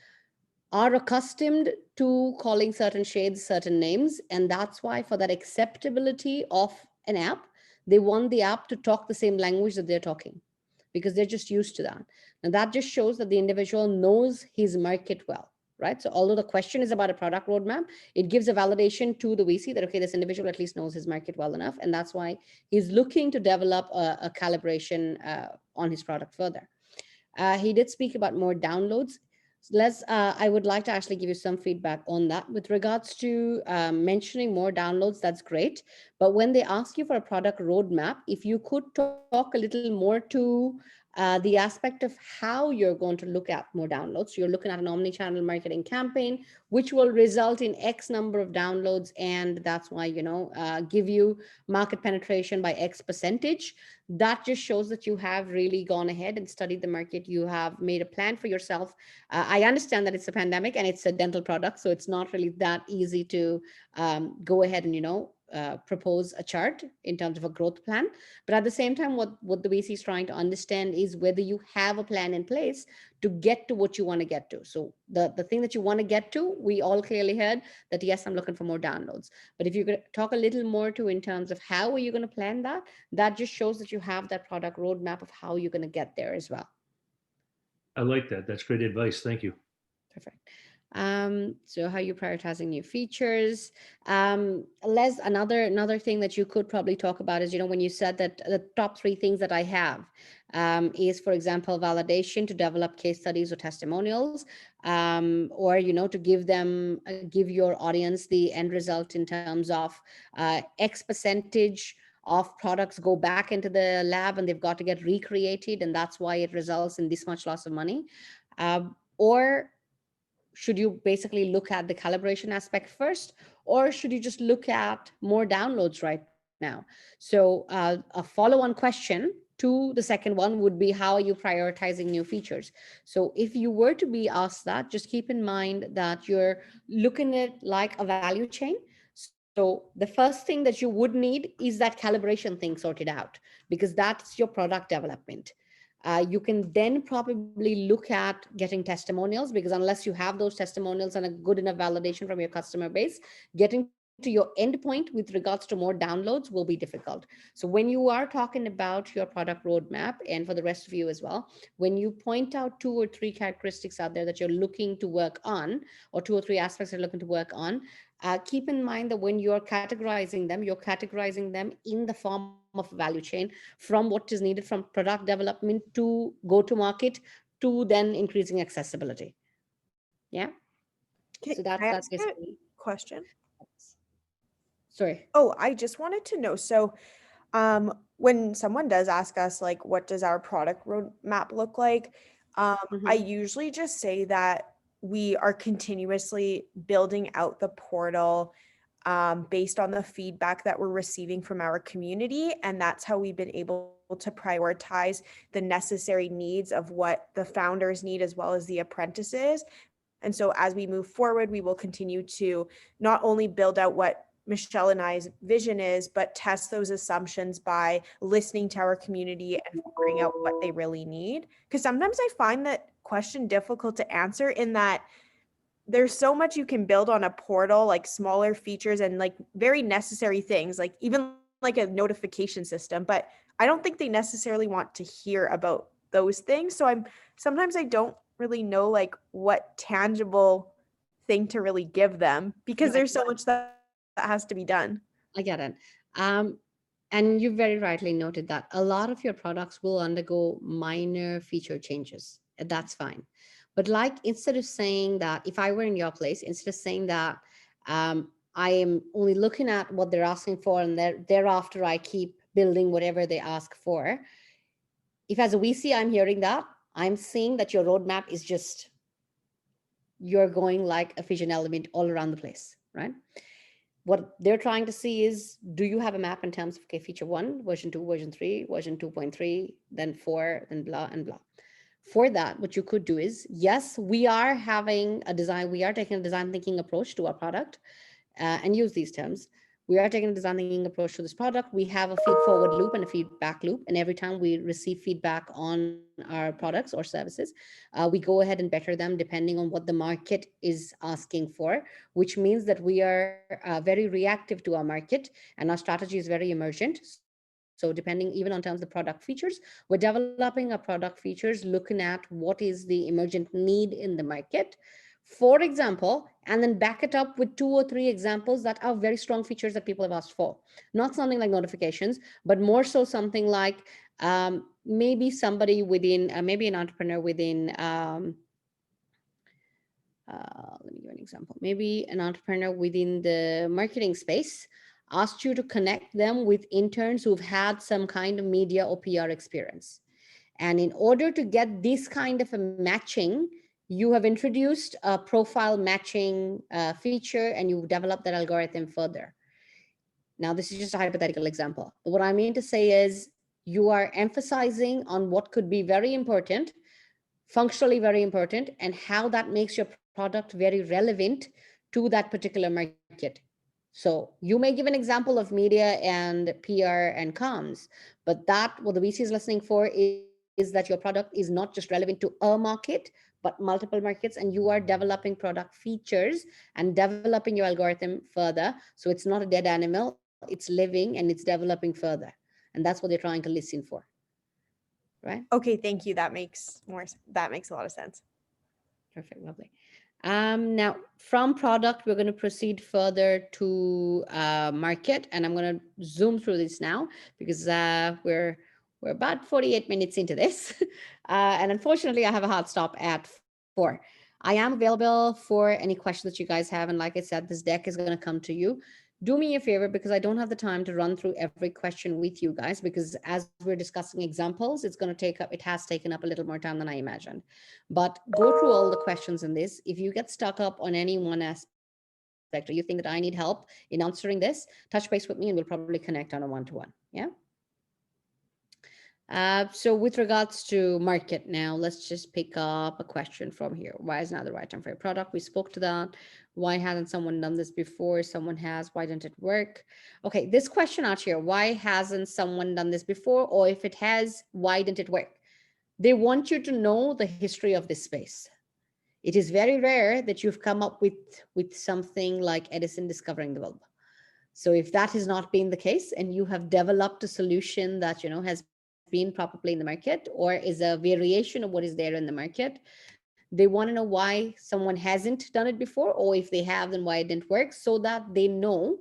Speaker 1: are accustomed to calling certain shades certain names. And that's why, for that acceptability of an app, they want the app to talk the same language that they're talking, because they're just used to that. And that just shows that the individual knows his market well, right? So although the question is about a product roadmap, it gives a validation to the VC that, okay, this individual at least knows his market well enough. And that's why he's looking to develop a calibration on his product further. He did speak about more downloads. I would like to actually give you some feedback on that. With regards to mentioning more downloads, that's great. But when they ask you for a product roadmap, if you could talk a little more to the aspect of how you're going to look at more downloads. So you're looking at an omni-channel marketing campaign, which will result in X number of downloads. And that's why, give you market penetration by X percentage. That just shows that you have really gone ahead and studied the market. You have made a plan for yourself. I understand that it's a pandemic and it's a dental product, so it's not really that easy to go ahead and, propose a chart in terms of a growth plan. But at the same time, what the VC is trying to understand is whether you have a plan in place to get to what you want to get to. So the thing that you want to get to, we all clearly heard that, yes, I'm looking for more downloads. But if you could talk a little more to in terms of how are you going to plan that, that just shows that you have that product roadmap of how you're going to get there as well.
Speaker 6: I like that. That's great advice. Thank you.
Speaker 1: Perfect. So how are you prioritizing new features? Les, another thing that you could probably talk about is, when you said that the top three things that I have is, for example, validation to develop case studies or testimonials, or, to give your audience the end result in terms of X percentage of products go back into the lab and they've got to get recreated, and that's why it results in this much loss of money. Or should you basically look at the calibration aspect first, or should you just look at more downloads right now? So a follow-on question to the second one would be, how are you prioritizing new features? So if you were to be asked that, just keep in mind that you're looking at it like a value chain. So the first thing that you would need is that calibration thing sorted out, because that's your product development. You can then probably look at getting testimonials, because unless you have those testimonials and a good enough validation from your customer base, getting to your endpoint with regards to more downloads will be difficult. So when you are talking about your product roadmap, and for the rest of you as well, when you point out 2 or 3 characteristics out there that you're looking to work on, or 2 or 3 aspects you're looking to work on, keep in mind that when you're categorizing them, you're categorizing them in the form of value chain, from what is needed from product development to go to market to then increasing accessibility. Yeah.
Speaker 4: Okay,
Speaker 1: So
Speaker 4: can I
Speaker 1: that's
Speaker 4: ask a
Speaker 1: basically.
Speaker 4: question?
Speaker 1: Sorry.
Speaker 4: Oh, I just wanted to know. So, when someone does ask us, like, what does our product roadmap look like? I
Speaker 1: Mhm.
Speaker 4: usually just say that we are continuously building out the portal based on the feedback that we're receiving from our community. And that's how we've been able to prioritize the necessary needs of what the founders need as well as the apprentices. And so as we move forward, we will continue to not only build out what Michelle and I's vision is, but test those assumptions by listening to our community and figuring out what they really need. Because sometimes I find that question difficult to answer, in that there's so much you can build on a portal, like smaller features and like very necessary things, like even like a notification system, but I don't think they necessarily want to hear about those things. So sometimes I don't really know like what tangible thing to really give them, because
Speaker 1: Right.
Speaker 4: there's so much that has to be done.
Speaker 1: I get it. Um, and you very rightly noted that a lot of your products will undergo minor feature changes. And that's fine. But like, instead of saying that, if I were in your place, instead of saying that I am only looking at what they're asking for, and thereafter I keep building whatever they ask for. If as a VC I'm hearing that, I'm seeing that your roadmap is just, you're going like a fission element all around the place, right? What they're trying to see is, do you have a map in terms of, okay, feature 1, version 2, version 3, version 2.3, then 4, then blah and blah. For that, what you could do is, yes, we are having a design, we are taking a design thinking approach to our product, and use these terms. We are taking a design thinking approach to this product. We have a feed forward loop and a feedback loop. And every time we receive feedback on our products or services, we go ahead and better them depending on what the market is asking for, which means that we are very reactive to our market, and our strategy is very emergent. So depending even on terms of the product features, we're developing our product features looking at what is the emergent need in the market, for example, and then back it up with 2 or 3 examples that are very strong features that people have asked for. Not something like notifications, but more so something like maybe somebody within, maybe an entrepreneur within, let me give an example. Maybe an entrepreneur within the marketing space asked you to connect them with interns who've had some kind of media or PR experience. And in order to get this kind of a matching, you have introduced a profile matching feature, and you develop that algorithm further. Now, this is just a hypothetical example. But what I mean to say is, you are emphasizing on what could be very important, functionally very important, and how that makes your product very relevant to that particular market. So you may give an example of media and PR and comms, but that, what the VC is listening for is that your product is not just relevant to a market, but multiple markets, and you are developing product features and developing your algorithm further. So it's not a dead animal, it's living and it's developing further. And that's what they're trying to listen for, right?
Speaker 4: Okay, thank you. That makes a lot of sense.
Speaker 1: Perfect, lovely. Now, from product, we're going to proceed further to market, and I'm going to zoom through this now because we're about 48 minutes into this, and unfortunately, I have a hard stop at 4. I am available for any questions that you guys have, and like I said, this deck is going to come to you. Do me a favor, because I don't have the time to run through every question with you guys, because as we're discussing examples, it's going to take up, it has taken up a little more time than I imagined. But go through all the questions in this. If you get stuck up on any one aspect, or you think that I need help in answering this, touch base with me and we'll probably connect on a one-to-one. Yeah. So with regards to market now, let's just pick up a question from here. Why is now the right time for a product? We spoke to that. Why hasn't someone done this before? Someone has. Why didn't it work? Okay, this question out here, why hasn't someone done this before? Or if it has, why didn't it work? They want you to know the history of this space. It is very rare that you've come up with something like Edison discovering the bulb. So if that has not been the case and you have developed a solution that, has been properly in the market or is a variation of what is there in the market, they want to know why someone hasn't done it before, or if they have, then why it didn't work, so that they know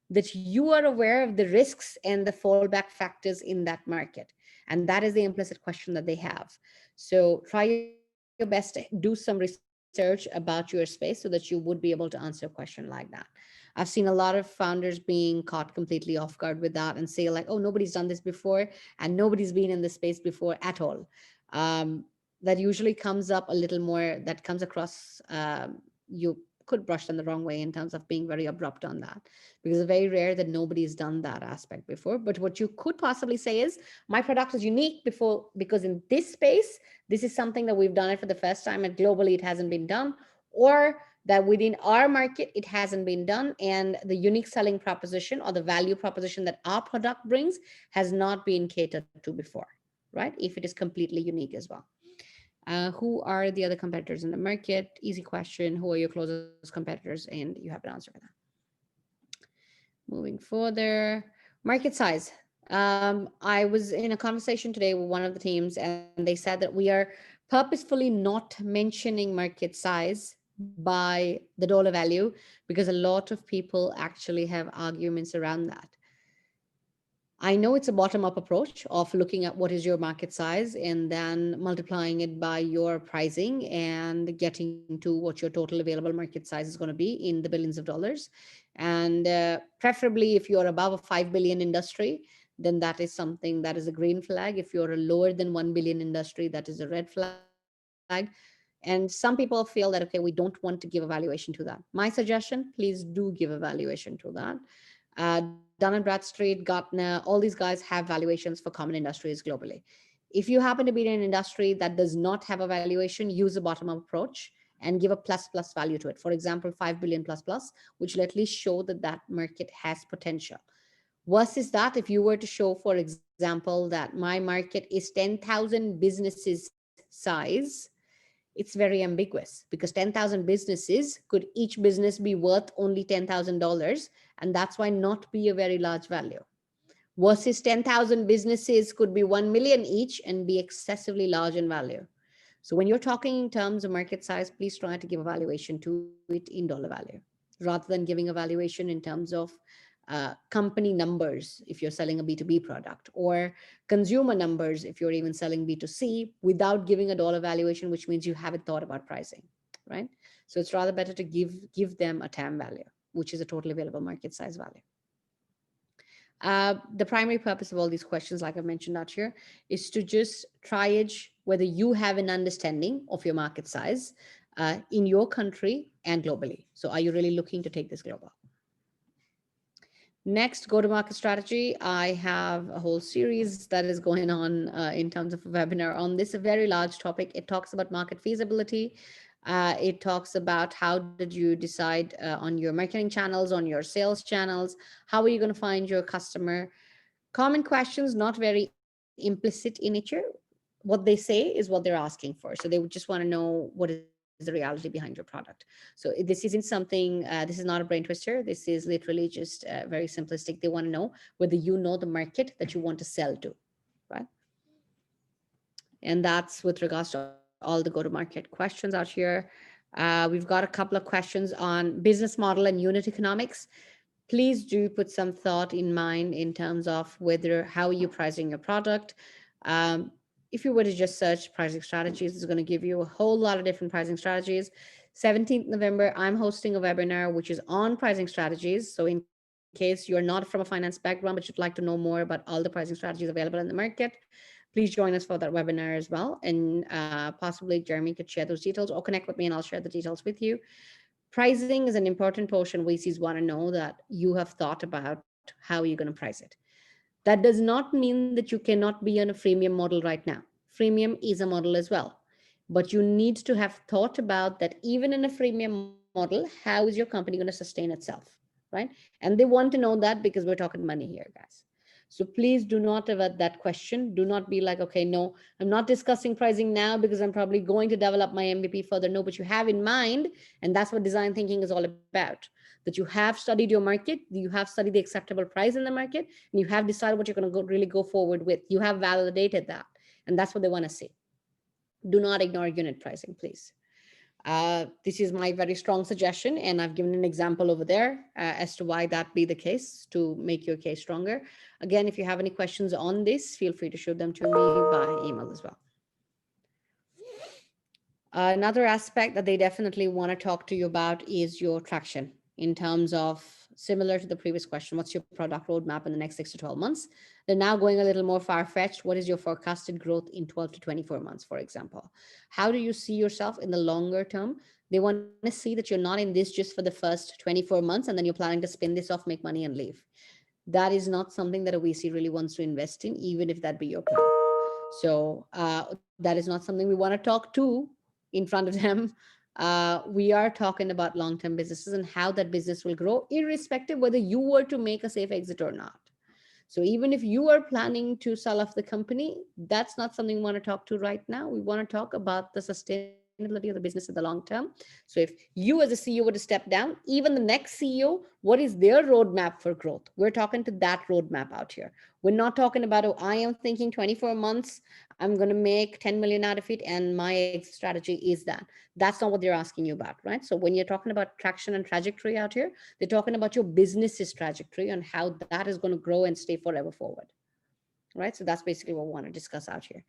Speaker 1: that you are aware of the risks and the fallback factors in that market. And that is the implicit question that they have. So try your best to do some research about your space so that you would be able to answer a question like that. I've seen a lot of founders being caught completely off guard with that and say like, oh, nobody's done this before and nobody's been in this space before at all. Um, that usually comes up a little more, that comes across, you could brush them the wrong way in terms of being very abrupt on that, because it's very rare that nobody's done that aspect before. But what you could possibly say is, my product is unique before because in this space, this is something that we've done it for the first time and globally it hasn't been done, or that within our market it hasn't been done, and the unique selling proposition or the value proposition that our product brings has not been catered to before, right? If it is completely unique as well. Who are the other competitors in the market? Easy question. Who are your closest competitors? And you have an answer for that. Moving further, market size. I was in a conversation today with one of the teams, and they said that we are purposefully not mentioning market size by the dollar value because a lot of people actually have arguments around that. I know it's a bottom-up approach of looking at what is your market size and then multiplying it by your pricing and getting to what your total available market size is going to be in the billions of dollars. And preferably, if you're above a 5 billion industry, then that is something that is a green flag. If you're a lower than 1 billion industry, that is a red flag. And some people feel that, okay, we don't want to give a valuation to that. My suggestion, please do give a valuation to that. Dun and Bradstreet, Gartner, all these guys have valuations for common industries globally. If you happen to be in an industry that does not have a valuation, use a bottom-up approach and give a plus plus value to it. For example, 5 billion plus plus, which will at least show that that market has potential. Versus that, if you were to show, for example, that my market is 10,000 businesses size, it's very ambiguous because 10,000 businesses could each business be worth only $10,000, and that's why not be a very large value. Versus 10,000 businesses could be 1 million each and be excessively large in value. So when you're talking in terms of market size, please try to give a valuation to it in dollar value rather than giving a valuation in terms of company numbers if you're selling a B2B product, or consumer numbers if you're even selling B2C, without giving a dollar valuation, which means you haven't thought about pricing, right? So it's rather better to give them a TAM value, which is a total available market size value. The primary purpose of all these questions, like I mentioned out here, is to just triage whether you have an understanding of your market size in your country and globally. So are you really looking to take this global? Next, go-to-market strategy. I have a whole series that is going on in terms of a webinar on this, a very large topic. It talks about market feasibility. It talks about how did you decide on your marketing channels, on your sales channels, how are you going to find your customer? Common questions, not very implicit in nature. What they say is what they're asking for. So they would just want to know what is the reality behind your product. So this isn't something, this is not a brain twister. This is literally just very simplistic. They want to know whether you know the market that you want to sell to, right? And that's with regards to all the go-to-market questions out here. We've got a couple of questions on business model and unit economics. Please do put some thought in mind in terms of whether, how are you pricing your product. If you were to just search pricing strategies, it's going to give you a whole lot of different pricing strategies. 17th November, I'm hosting a webinar, which is on pricing strategies. So in case you're not from a finance background, but you'd like to know more about all the pricing strategies available in the market, please join us for that webinar as well. And possibly Jeremy could share those details, or connect with me and I'll share the details with you. Pricing is an important portion. VCs want to know that you have thought about how you're going to price it. That does not mean that you cannot be on a freemium model right now. Freemium is a model as well. But you need to have thought about that even in a freemium model, how is your company going to sustain itself, right? And they want to know that because we're talking money here, guys. So please do not avert that question. Do not be like, okay, no, I'm not discussing pricing now because I'm probably going to develop my MVP further. No, but you have in mind, and that's what design thinking is all about, that you have studied your market, you have studied the acceptable price in the market, and you have decided what you're going to really go forward with. You have validated that, and that's what they want to see. Do not ignore unit pricing, please. This is my very strong suggestion, and I've given an example over there as to why that be the case to make your case stronger. Again, if you have any questions on this, feel free to shoot them to me by email as well. Another aspect that they definitely want to talk to you about is your traction in terms of, similar to the previous question, what's your product roadmap in the next 6 to 12 months? They're now going a little more far-fetched. What is your forecasted growth in 12 to 24 months, for example? How do you see yourself in the longer term? They want to see that you're not in this just for the first 24 months and then you're planning to spin this off, make money and leave. That is not something that a VC really wants to invest in, even if that be your plan. So that is not something we want to talk to in front of them. We are talking about long-term businesses and how that business will grow, irrespective whether you were to make a safe exit or not. So even if you are planning to sell off the company, that's not something we want to talk to right now. We want to talk about the sustainability of the business in the long term. So if you as a CEO were to step down, even the next CEO, what is their roadmap for growth? We're talking to that roadmap out here. We're not talking about, oh, I am thinking 24 months, I'm going to make 10 million out of it, and my exit strategy is that. That's not what they're asking you about, right? So when you're talking about traction and trajectory out here, they're talking about your business's trajectory and how that is going to grow and stay forever forward, right? So that's basically what we want to discuss out here.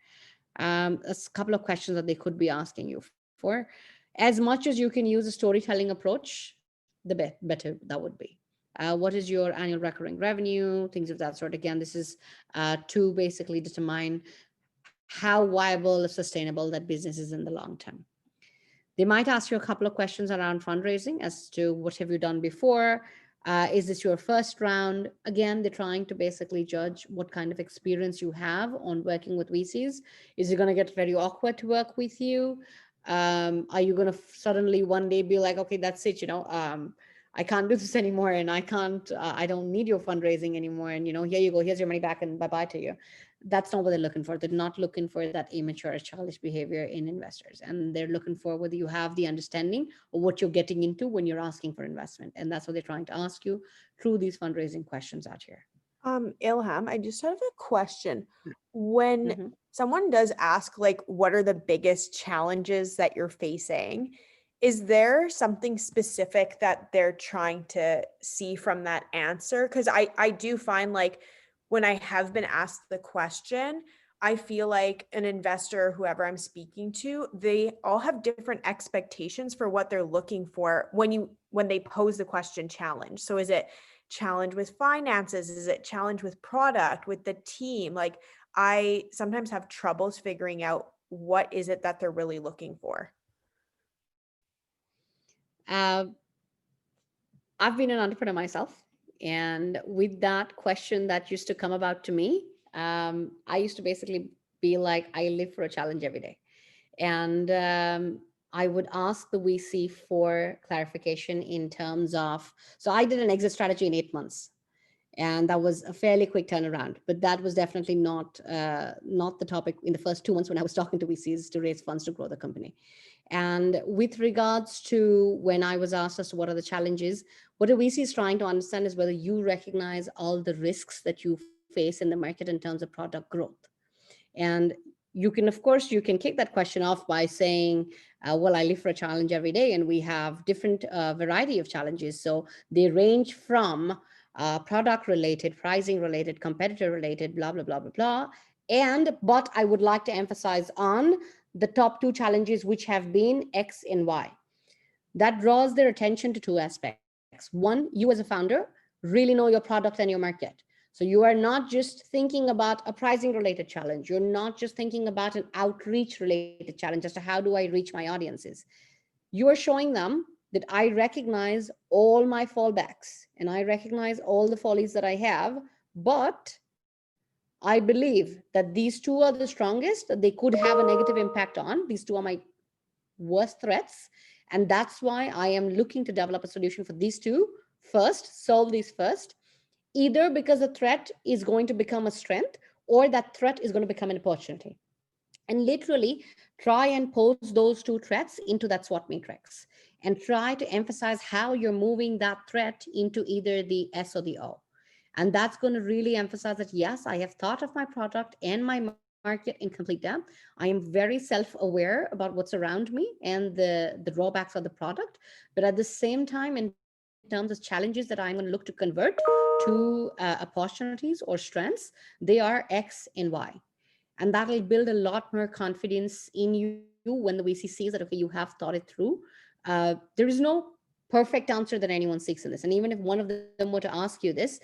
Speaker 1: A couple of questions that they could be asking you for. As much as you can use a storytelling approach, the better that would be. What is your annual recurring revenue? Things of that sort. Again, this is to basically determine how viable or sustainable that business is in the long term. They might ask you a couple of questions around fundraising as to what have you done before? Is this your first round? Again, they're trying to basically judge what kind of experience you have on working with VCs. Is it going to get very awkward to work with you? Are you going to suddenly one day be like, okay, that's it, I can't do this anymore, and I don't need your fundraising anymore, and here you go, here's your money back, and bye-bye to you. That's not what they're looking for. They're not looking for that immature, childish behavior in investors, and they're looking for whether you have the understanding of what you're getting into when you're asking for investment, and that's what they're trying to ask you through these fundraising questions out here.
Speaker 4: Ilham, I just have a question. When
Speaker 1: Mm-hmm.
Speaker 4: someone does ask, like, what are the biggest challenges that you're facing? Is there something specific that they're trying to see from that answer? Because I do find, like, when I have been asked the question, I feel like an investor, whoever I'm speaking to, they all have different expectations for what they're looking for when they pose the question challenge. So is it challenge with finances? Is it challenge with product, with the team? Like, I sometimes have troubles figuring out what is it that they're really looking for.
Speaker 1: I've been an entrepreneur myself, and with that question that used to come about to me, I used to basically be like, I live for a challenge every day. And I would ask the VC for clarification in terms of, so I did an exit strategy in 8 months, and that was a fairly quick turnaround, but that was definitely not the topic in the first 2 months when I was talking to VCs to raise funds to grow the company. And with regards to when I was asked as to what are the challenges, what a VC is trying to understand is whether you recognize all the risks that you face in the market in terms of product growth. And you can, of course, you can kick that question off by saying, well, I live for a challenge every day, and we have different variety of challenges. So they range from product related, pricing related, competitor related, blah, blah, blah, blah, blah. But I would like to emphasize on the top 2 challenges, which have been X and Y. That draws their attention to 2 aspects. One, you as a founder really know your product and your market. So you are not just thinking about a pricing related challenge. You're not just thinking about an outreach related challenge as to how do I reach my audiences. You are showing them that I recognize all my fallbacks and I recognize all the follies that I have, but I believe that these 2 are the strongest that they could have a negative impact on. These 2 are my worst threats. And that's why I am looking to develop a solution for these 2 first, solve these first. either because the threat is going to become a strength or that threat is going to become an opportunity. And literally try and pose those two threats into that SWOT matrix and try to emphasize how you're moving that threat into either the S or the O. And that's going to really emphasize that, yes, I have thought of my product and my market in complete depth. I am very self-aware about what's around me and the drawbacks of the product. But at the same time, in terms of challenges that I'm going to look to convert to opportunities or strengths, they are X and Y. And that'll build a lot more confidence in you when the VC sees that, okay, you have thought it through. There is no perfect answer that anyone seeks in this. And even if one of them were to ask you this,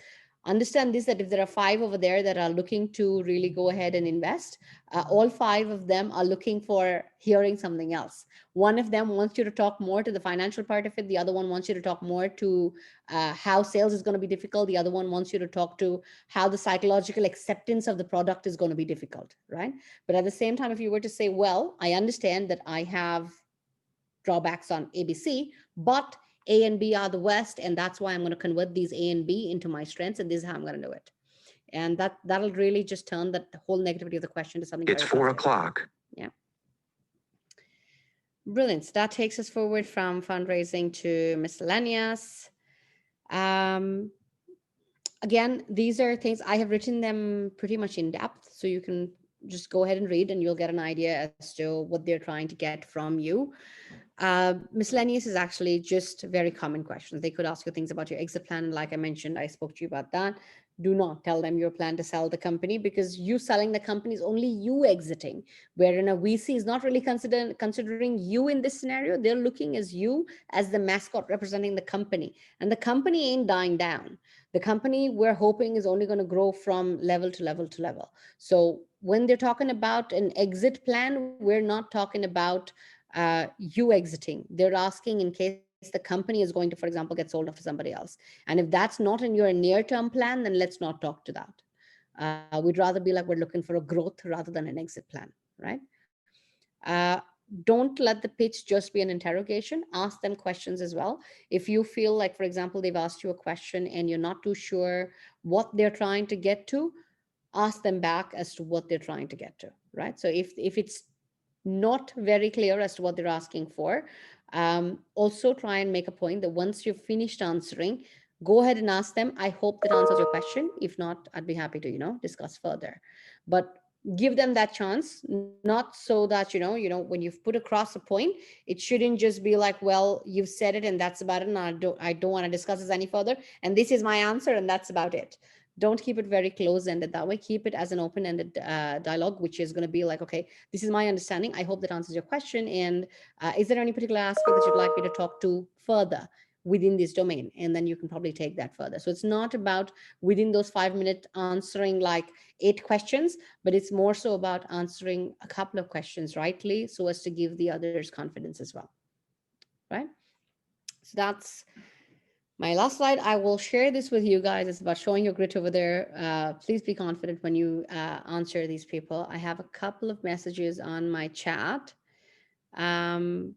Speaker 1: understand this, that if there are 5 over there that are looking to really go ahead and invest, all 5 of them are looking for hearing something else. One of them wants you to talk more to the financial part of it. The other one wants you to talk more to how sales is going to be difficult. The other one wants you to talk to how the psychological acceptance of the product is going to be difficult, right? But at the same time, if you were to say, well, I understand that I have drawbacks on ABC, but A and B are the West, and that's why I'm going to convert these A and B into my strengths, and this is how I'm going to do it. And that'll really just turn that whole negativity of the question to something.
Speaker 7: It's 4 o'clock.
Speaker 1: Yeah. Brilliant. So that takes us forward from fundraising to miscellaneous. Again, these are things I have written them pretty much in depth, so you can just go ahead and read and you'll get an idea as to what they're trying to get from you. Miscellaneous is actually just very common questions. They could ask you things about your exit plan. And like I mentioned, I spoke to you about that. Do not tell them your plan to sell the company, because you selling the company is only you exiting, wherein a VC is not really considering you in this scenario. They're looking as you as the mascot representing the company, and the company ain't dying down. The company, we're hoping, is only going to grow from level to level to level. So when they're talking about an exit plan, we're not talking about you exiting. They're asking in case the company is going to, for example, get sold off to somebody else. And if that's not in your near-term plan, then let's not talk to that. We'd rather be like, we're looking for a growth rather than an exit plan, right? Don't let the pitch just be an interrogation. Ask them questions as well. If you feel like, for example, they've asked you a question and you're not too sure what they're trying to get to, ask them back as to what they're trying to get to, right? So if it's not very clear as to what they're asking for, also try and make a point that once you've finished answering, go ahead and ask them, I hope that answers your question. If not, I'd be happy to, discuss further. But give them that chance, not so that, when you've put across a point, it shouldn't just be like, well, you've said it and that's about it. And I don't want to discuss this any further. And this is my answer and that's about it. Don't keep it very close-ended that way. Keep it as an open-ended dialogue, which is going to be like, okay, this is my understanding. I hope that answers your question. And is there any particular aspect that you'd like me to talk to further within this domain? And then you can probably take that further. So it's not about within those 5 minutes answering like 8 questions, but it's more so about answering a couple of questions rightly so as to give the others confidence as well, right? So that's my last slide. I will share this with you guys. It's about showing your grit over there. Please be confident when you answer these people. I have a couple of messages on my chat. I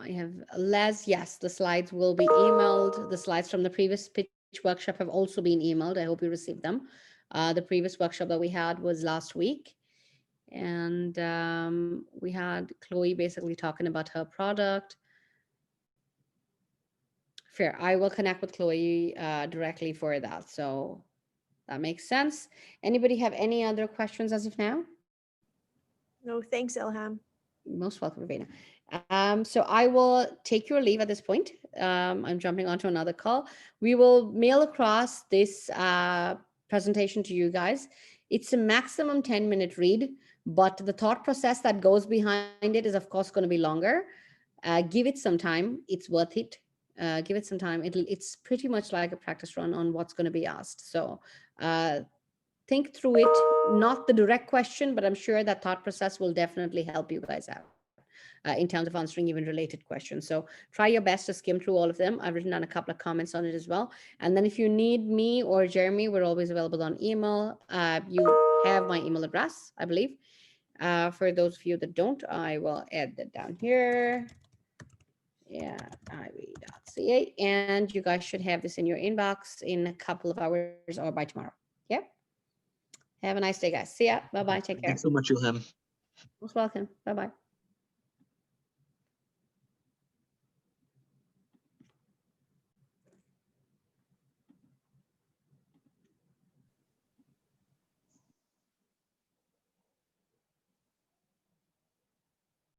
Speaker 1: have Les. Yes, the slides will be emailed. The slides from the previous pitch workshop have also been emailed. I hope you received them. The previous workshop that we had was last week. And we had Chloe basically talking about her product. Fair. I will connect with Chloe directly for that. So that makes sense. Anybody have any other questions as of now?
Speaker 4: No, thanks, Ilham.
Speaker 1: Most welcome, Ravina. So I will take your leave at this point. I'm jumping onto another call. We will mail across this presentation to you guys. It's a maximum 10-minute read, but the thought process that goes behind it is, of course, going to be longer. Give it some time. It's worth it. Give it some time. It's pretty much like a practice run on what's going to be asked. So think through it, not the direct question, but I'm sure that thought process will definitely help you guys out in terms of answering even related questions. So try your best to skim through all of them. I've written down a couple of comments on it as well. And then if you need me or Jeremy, we're always available on email. You have my email address, I believe. For those of you that don't, I will add that down here. Yeah, iv.ca, and you guys should have this in your inbox in a couple of hours or by tomorrow. Yep. Have a nice day, guys. See ya. Bye bye. Take care.
Speaker 2: Thanks so much, Ilham.
Speaker 1: Most welcome. Bye bye.